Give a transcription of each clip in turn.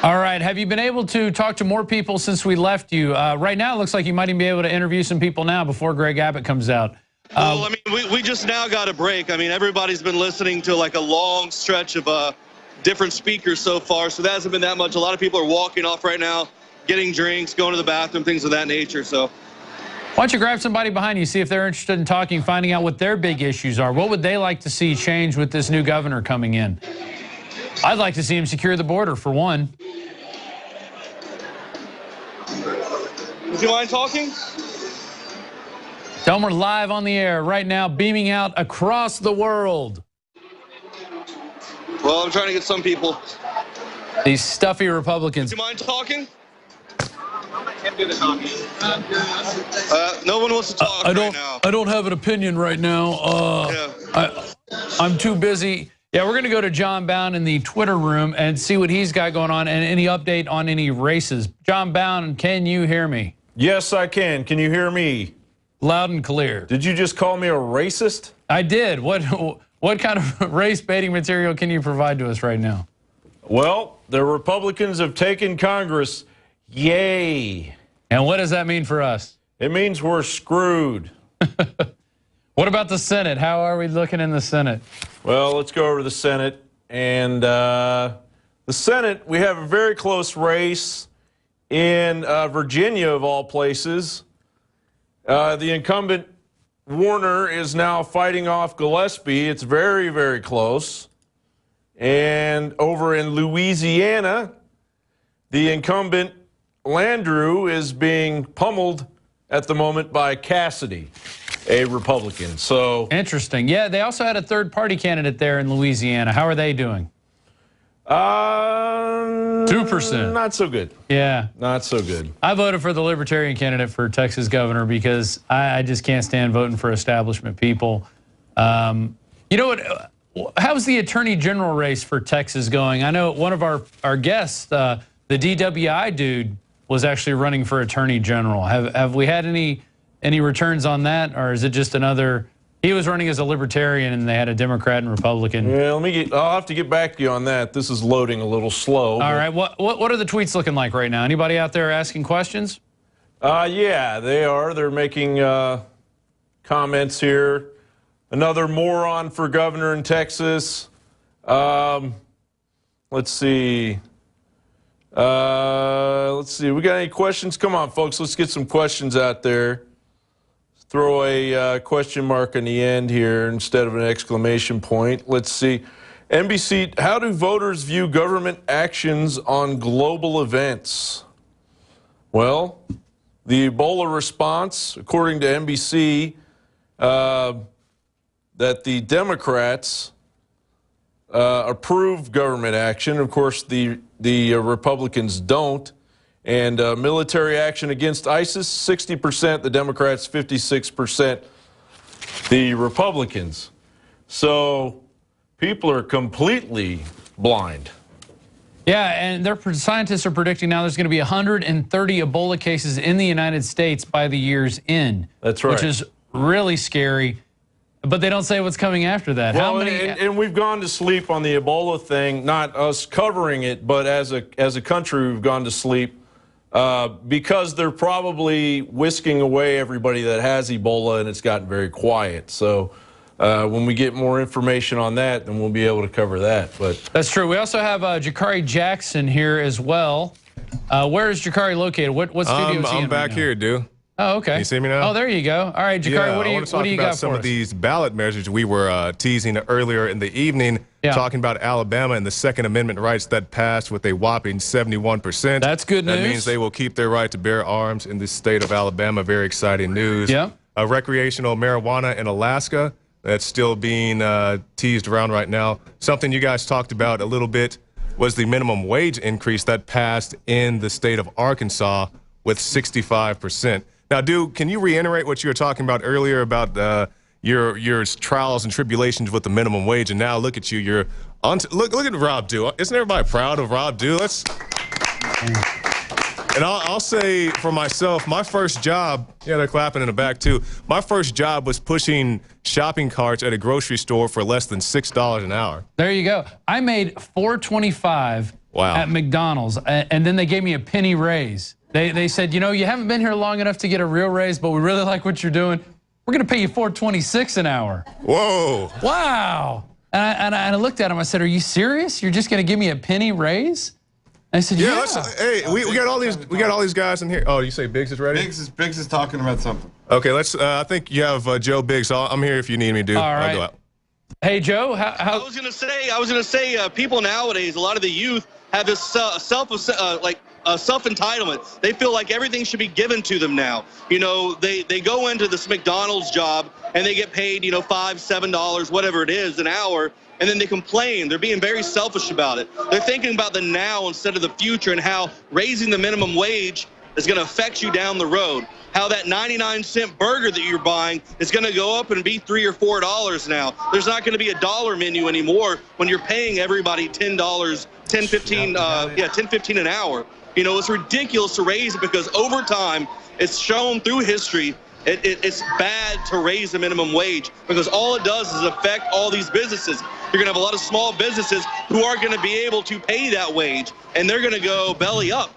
All right. Have you been able to talk to more people since we left you? Right now, it looks like you might even be able to interview some people now before Greg Abbott comes out. Well, I mean, we just now got a break. I mean, everybody's been listening to like a long stretch of different speakers so far, so that hasn't been that much. A lot of people are walking off right now, getting drinks, going to the bathroom, things of that nature. So why don't you grab somebody behind you, see if they're interested in talking, finding out what their big issues are. What would they like to see change with this new governor coming in? I'd like to see him secure the border, for one. Would you mind talking? Tell them we're live on the air right now, beaming out across the world. Well, I'm trying to get some people. These stuffy Republicans. Would you mind talking? No one wants to talk right now. I don't have an opinion right now. I'm too busy. Yeah, we're going to go to John Bound in the Twitter room and see what he's got going on and any update on any races. John Bound, can you hear me? Yes, I can. Can you hear me? Loud and clear. Did you just call me a racist? I did. What kind of race baiting material can you provide to us right now? Well, the Republicans have taken Congress. Yay. And what does that mean for us? It means we're screwed. What about the Senate? How are we looking in the Senate? Well, let's go over to the Senate. And the Senate, we have a very close race in Virginia, of all places. The incumbent Warner is now fighting off Gillespie. It's very, very close. And over in Louisiana, the incumbent Landrieu is being pummeled at the moment by Cassidy, a Republican. So interesting. Yeah, they also had a third-party candidate there in Louisiana. How are they doing? 2%. Not so good. Yeah. Not so good. I voted for the Libertarian candidate for Texas governor because I just can't stand voting for establishment people. You know what? How's the Attorney General race for Texas going? I know one of our guests, the DWI dude, was actually running for Attorney General. Have we had any returns on that, or is it just another? He was running as a Libertarian, and they had a Democrat and Republican. Yeah, I'll have to get back to you on that. This is loading a little slow. All right. What are the tweets looking like right now? Anybody out there asking questions? Yeah, they are. They're making comments here. Another moron for governor in Texas. Let's see. We got any questions? Come on, folks. Let's get some questions out there. Throw a question mark on the end here instead of an exclamation point. Let's see. NBC, how do voters view government actions on global events? Well, the Ebola response, according to NBC, that the Democrats approve government action. Of course, the Republicans don't. And military action against ISIS, 60%, the Democrats, 56%, the Republicans. So people are completely blind. Yeah, and scientists are predicting now there's going to be 130 Ebola cases in the United States by the year's end. That's right. Which is really scary. But they don't say what's coming after that. Well, how many? And we've gone to sleep on the Ebola thing, not us covering it, but as a country, we've gone to sleep because they're probably whisking away everybody that has Ebola, and it's gotten very quiet. So when we get more information on that, then we'll be able to cover that. But that's true. We also have Jakari Jackson here as well. Where is Jakari located? What studio is he in? I'm back here, dude. Oh, okay. Can you see me now? Oh, there you go. All right, Jakari, what do you got for us? I want to talk about some of these ballot measures we were teasing earlier in the evening, talking about Alabama and the Second Amendment rights that passed with a whopping 71%. That's good news. That means they will keep their right to bear arms in the state of Alabama. Very exciting news. Yeah. Recreational marijuana in Alaska, that's still being teased around right now. Something you guys talked about a little bit was the minimum wage increase that passed in the state of Arkansas with 65%. Now, dude, can you reiterate what you were talking about earlier about your trials and tribulations with the minimum wage? And now look at you, look at Rob Dew. Isn't everybody proud of Rob Dew? And I'll say for myself, my first job, yeah, they're clapping in the back too. My first job was pushing shopping carts at a grocery store for less than $6 an hour. There you go. I made $4.25 Wow. at McDonald's, and then they gave me a penny raise. They said, you know, you haven't been here long enough to get a real raise, but we really like what you're doing. We're going to pay you $4.26 an hour. Whoa. Wow. And I looked at him. I said, are you serious? You're just going to give me a penny raise? And I said, yeah. Hey, we got all these guys in here. Oh, you say Biggs is ready? Biggs is talking about something. Okay, let's. I think you have Joe Biggs. I'm here if you need me, dude. All right. I'll go out. Hey, Joe. I was gonna say, people nowadays, a lot of the youth have this self-entitlement. They feel like everything should be given to them now. You know, they go into this McDonald's job and they get paid, you know, $5, $7, whatever it is, an hour, and then they complain. They're being very selfish about it. They're thinking about the now instead of the future, and how raising the minimum wage is going to affect you down the road. How that 99-cent burger that you're buying is going to go up and be $3 or $4 now. There's not going to be a dollar menu anymore when you're paying everybody $10, $10.15 an hour. You know, it's ridiculous to raise it, because over time, it's shown through history, it's bad to raise the minimum wage, because all it does is affect all these businesses. You're going to have a lot of small businesses who aren't going to be able to pay that wage, and they're going to go belly up.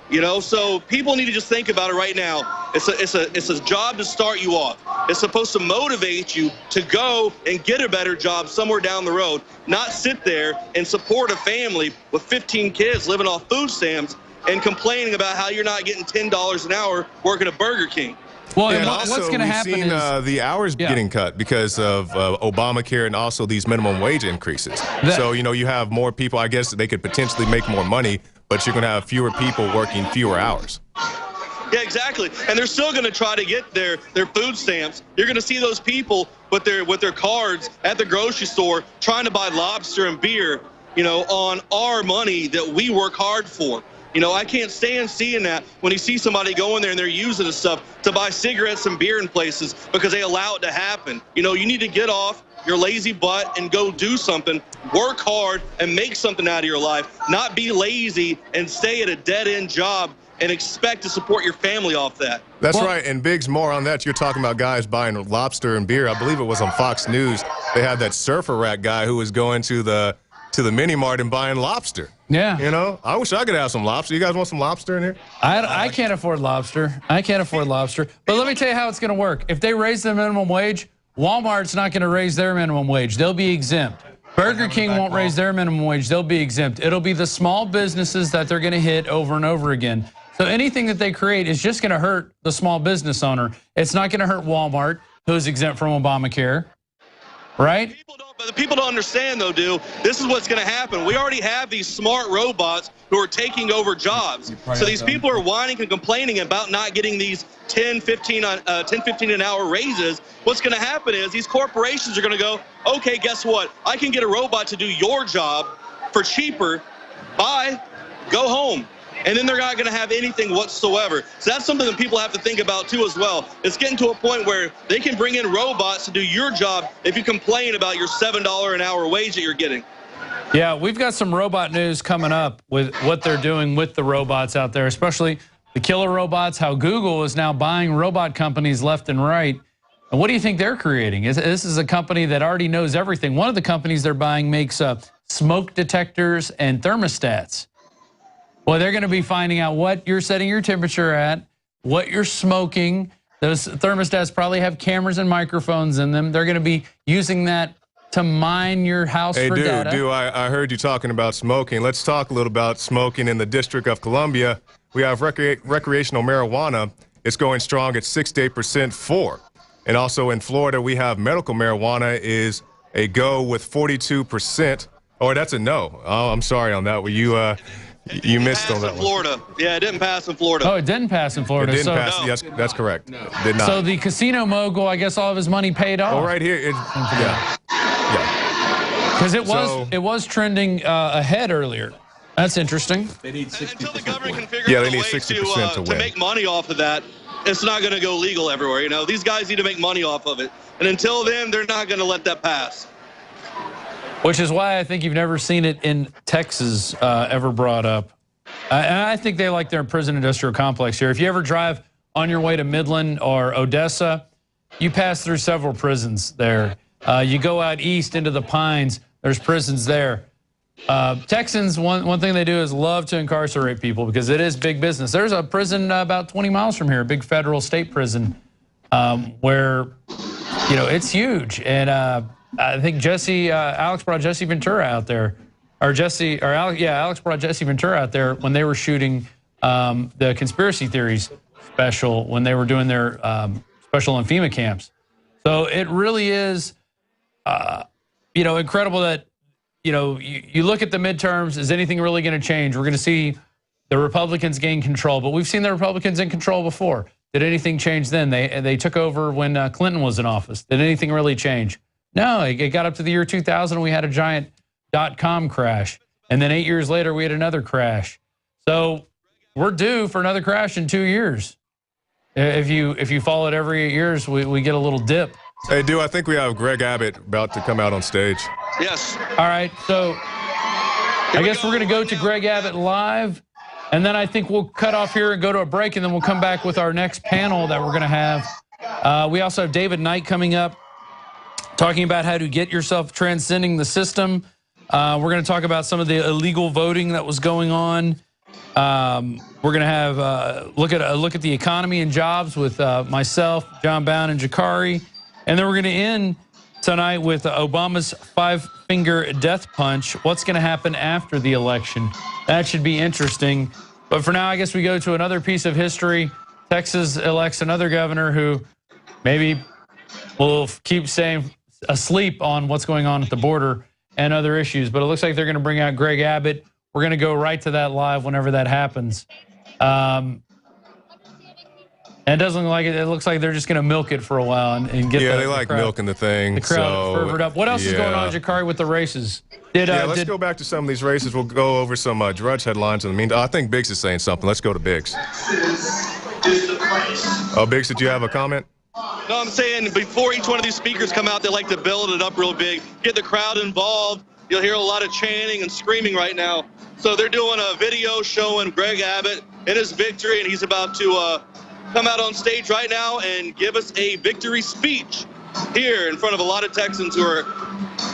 You know, so people need to just think about it right now. It's a job to start you off. It's supposed to motivate you to go and get a better job somewhere down the road, not sit there and support a family with 15 kids living off food stamps and complaining about how you're not getting $10 an hour working at Burger King. Well, Yeah, and and what's going to happen seen, is the hours getting cut because of Obamacare and also these minimum wage increases. So, you know, you have more people. I guess they could potentially make more money, but you're going to have fewer people working fewer hours. Yeah, exactly. And they're still going to try to get their food stamps. You're going to see those people with their cards at the grocery store trying to buy lobster and beer, you know, on our money that we work hard for. You know, I can't stand seeing that when you see somebody go in there and they're using this stuff to buy cigarettes and beer in places because they allow it to happen. You know, you need to get off your lazy butt and go do something, work hard and make something out of your life, not be lazy and stay at a dead-end job and expect to support your family off that. That's right. And Biggs, more on that. You're talking about guys buying lobster and beer. I believe it was on Fox News. They had that surfer rat guy who was going to the mini mart and buying lobster. Yeah. You know, I wish I could have some lobster. You guys want some lobster in here? I can't afford lobster. I can't afford lobster. But let me tell you how it's going to work. If they raise the minimum wage, Walmart's not going to raise their minimum wage. They'll be exempt. Burger King won't raise their minimum wage. They'll be exempt. It'll be the small businesses that they're going to hit over and over again. So anything that they create is just going to hurt the small business owner. It's not going to hurt Walmart, who's exempt from Obamacare, right? But the people don't understand, though, this is what's going to happen. We already have these smart robots who are taking over jobs. So these people are whining and complaining about not getting these 10, 15 an hour raises. What's going to happen is these corporations are going to go, okay, guess what? I can get a robot to do your job for cheaper. Bye. Go home. And then they're not going to have anything whatsoever. So that's something that people have to think about, too, as well. It's getting to a point where they can bring in robots to do your job if you complain about your $7 an hour wage that you're getting. Yeah, we've got some robot news coming up with what they're doing with the robots out there, especially the killer robots, how Google is now buying robot companies left and right. And what do you think they're creating? This is a company that already knows everything. One of the companies they're buying makes smoke detectors and thermostats. Well, they're going to be finding out what you're setting your temperature at, what you're smoking. Those thermostats probably have cameras and microphones in them. They're going to be using that to mine your house for data. Hey, I heard you talking about smoking. Let's talk a little about smoking in the District of Columbia. We have recreational marijuana. It's going strong at 6 to 8% for. And also in Florida, we have medical marijuana is a go with 42%. Or that's a no. Oh, I'm sorry on that. You missed on that one. Florida. Yeah, it didn't pass in Florida. Oh, it didn't pass in Florida. It didn't pass. No. Yes, that's correct. No. Did not. So the casino mogul, I guess all of his money paid off. Oh, right here. Yeah. Because it was trending ahead earlier. That's interesting. They need 60% until the government can figure out a way to make money off of that. It's not going to go legal everywhere. You know, these guys need to make money off of it. And until then, they're not going to let that pass. Which is why I think you've never seen it in Texas ever brought up. And I think they like their prison industrial complex here. If you ever drive on your way to Midland or Odessa, you pass through several prisons there. You go out east into the Pines, there's prisons there. Texans, one thing they do is love to incarcerate people because it is big business. There's a prison about 20 miles from here, a big federal state prison, where, you know, it's huge. And I think Alex brought Jesse Ventura out there, Alex brought Jesse Ventura out there when they were shooting the conspiracy theories special when they were doing their special on FEMA camps. So it really is, you know, incredible that, you know, you look at the midterms, is anything really going to change? We're going to see the Republicans gain control, but we've seen the Republicans in control before. Did anything change then? They took over when Clinton was in office. Did anything really change? No, it got up to the year 2000 and we had a giant .com crash. And then 8 years later, we had another crash. So we're due for another crash in 2 years. If you follow it every 8 years, we get a little dip. Hey, I think we have Greg Abbott about to come out on stage. Yes. All right, so I guess we're going to go to Greg Abbott live, and then I think we'll cut off here and go to a break, and then we'll come back with our next panel that we're going to have. We also have David Knight coming up, talking about how to get yourself transcending the system. We're going to talk about some of the illegal voting that was going on. We're going to have look at the economy and jobs with myself, John Bound, and Jakari. And then we're going to end tonight with Obama's five-finger death punch. What's going to happen after the election? That should be interesting. But for now, I guess we go to another piece of history. Texas elects another governor who maybe will keep staying asleep on what's going on at the border and other issues. But it looks like they're going to bring out Greg Abbott. We're going to go right to that live whenever that happens. And it doesn't look like it. It looks like they're just going to milk it for a while and get. Yeah, they like milking the thing. The crowd fervored up. What else is going on, Jakari, with the races? Let's go back to some of these races. We'll go over some Drudge headlines in the meantime. I think Biggs is saying something. Let's go to Biggs. Oh, Biggs, did you have a comment? No, I'm saying before each one of these speakers come out, they like to build it up real big, get the crowd involved. You'll hear a lot of chanting and screaming right now. So they're doing a video showing Greg Abbott in his victory, and he's about to come out on stage right now and give us a victory speech here in front of a lot of Texans who are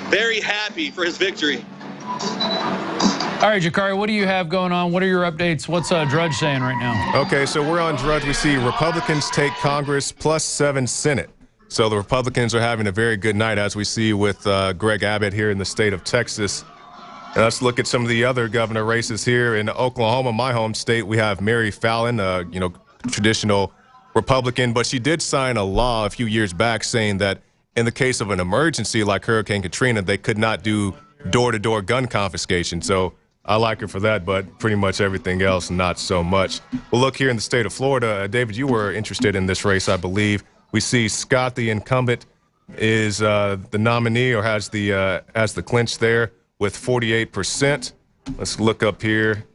very happy for his victory. All right, Jakari, what do you have going on? What are your updates? What's Drudge saying right now? Okay, so we're on Drudge. We see Republicans take Congress plus 7 Senate. So the Republicans are having a very good night, as we see with Greg Abbott here in the state of Texas. And let's look at some of the other governor races here in Oklahoma, my home state. We have Mary Fallin, traditional Republican, but she did sign a law a few years back saying that in the case of an emergency like Hurricane Katrina, they could not do door-to-door gun confiscation. So I like her for that, but pretty much everything else, not so much. We'll look here in the state of Florida. David, you were interested in this race, I believe. We see Scott, the incumbent, is the nominee or has the clinch there with 48%. Let's look up here.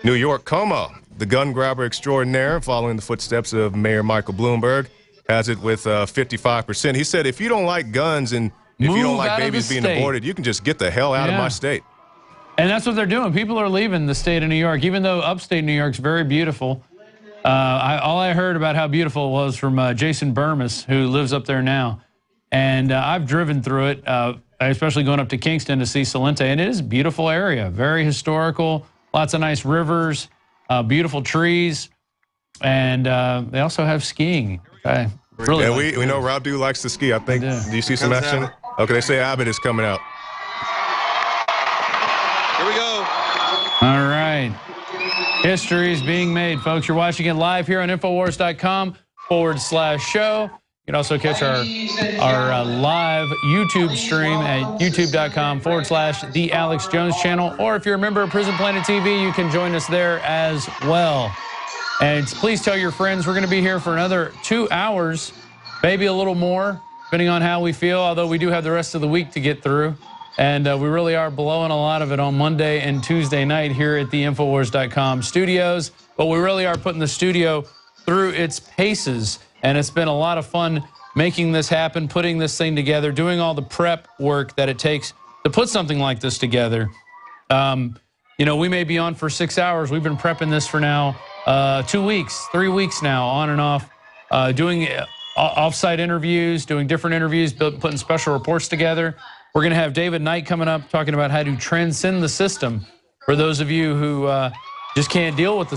New York, Como, the gun grabber extraordinaire, following the footsteps of Mayor Michael Bloomberg, has it with 55%. He said, if you don't like guns and if you don't like babies being aborted, you can just get the hell out of my state. And that's what they're doing. People are leaving the state of New York, even though upstate New York's very beautiful. All I heard about how beautiful it was from Jason Burmis, who lives up there now. And I've driven through it, especially going up to Kingston to see Salente. And it is a beautiful area, very historical, lots of nice rivers, beautiful trees. And they also have skiing. Okay. Really we know Rob Dew likes to ski, I think. Do you see some action? Okay, they say Abbott is coming out. Here we go. All right. History is being made, folks. You're watching it live here on INFOWARS.com/show. You can also catch our live YouTube stream at youtube.com/The Alex Jones Channel. Or if you're a member of Prison Planet TV, you can join us there as well. And please tell your friends we're going to be here for another 2 hours, maybe a little more, depending on how we feel, although we do have the rest of the week to get through. And we really are blowing a lot of it on Monday and Tuesday night here at the Infowars.com studios. But we really are putting the studio through its paces. And it's been a lot of fun making this happen, putting this thing together, doing all the prep work that it takes to put something like this together. We may be on for 6 hours. We've been prepping this for now 2 weeks, 3 weeks now, on and off, doing off-site interviews, doing different interviews, putting special reports together. We're going to have David Knight coming up talking about how to transcend the system for those of you who just can't deal with the